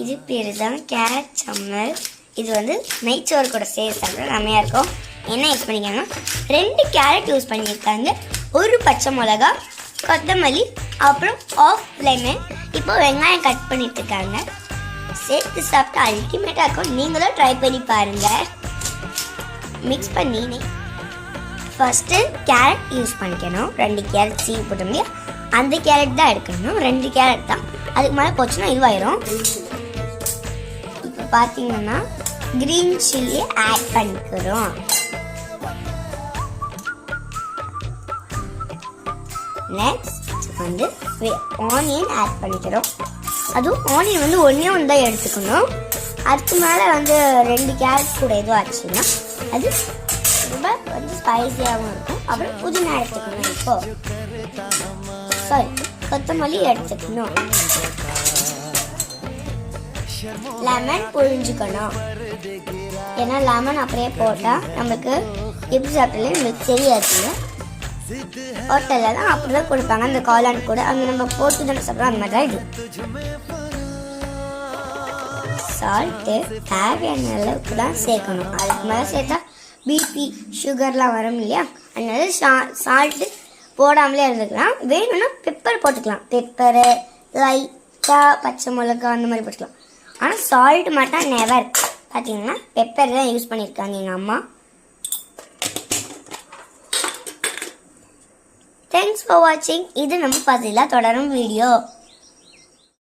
இது பேர் தான் கேரட் சம்மல். இது வந்து நெய்ச்சோறு கூட சேர்த்து சாப்பிட செம்மையாக இருக்கும். என்ன யூஸ் பண்ணிக்காங்கன்னா 2 கேரட் யூஸ் பண்ணியிருக்காங்க, 1 பச்சை மிளகா, கொத்தமல்லி, அப்புறம் ஆஃப் லெமன். இப்போ வெங்காயம் கட் பண்ணிட்டு இருக்காங்க. சேர்த்து சாப்பிட்டா அல்டிமேட்டாக இருக்கும். நீங்களும் ட்ரை பண்ணி பாருங்கள். மிக்ஸ் பண்ணி ஃபஸ்ட்டு கேரட் யூஸ் பண்ணிக்கணும். 2 கேரட் சீவி போட்ட முடியும், அந்த கேரட் தான் எடுக்கணும். 2 கேரட் தான், அதுக்கு மேலே போச்சுன்னா இதுவாயிரும். இப்போ பார்த்தீங்கன்னா க்ரீன் சில்லி ஆட் பண்ணிக்கிறோம். நெக்ஸ்ட் வந்து ஆனியன் ஆட் பண்ணிக்கிறோம். அதுவும் ஆனியன் வந்து ஒன்றே ஒன்று தான் எடுத்துக்கணும். அதுக்கு மேலே வந்து 2 கேரட் கூட எதுவும் ஆச்சுன்னா அது ரொம்ப வந்து ஸ்பைஸியாகவும் இருக்கும். அப்புறம் புதினா எடுத்துக்கணும். இப்போ கொத்தமல்லி எடுத்துக்கணும். லெமன் புழிஞ்சுக்கணும். ஏன்னா லெமன் அப்படியே போட்டால் நமக்கு எப்படி சாப்பிடல தெரியாது. ஹோட்டலில் தான் அப்படி தான் கொடுப்பாங்க அந்த காளான் கூட. அங்கே நம்ம போட்டு தானே சாப்பிட்றோம், அந்த மாதிரி தான் இது. சால்ட்டு தேவையான அளவுக்கு தான் சேர்க்கணும். அதுக்கு மேலே சேர்த்தா பிபி சுகர்லாம் வரும் இல்லையா, அதனால சால்ட்டு போடாமலே இருந்துக்கலாம். வேணும்னா பெப்பர் போட்டுக்கலாம். பெப்பரு, லைட்டாக பச்சை மிளகா அந்த மாதிரி போட்டுக்கலாம். ஆனால் சால்ட் மட்டும் நெவர். பார்த்தீங்கன்னா பெப்பர் தான் யூஸ் பண்ணியிருக்காங்க எங்கள் அம்மா. தேங்க்ஸ் ஃபார் வாட்சிங். இது நம்ம பதிலாக தொடரும் வீடியோ.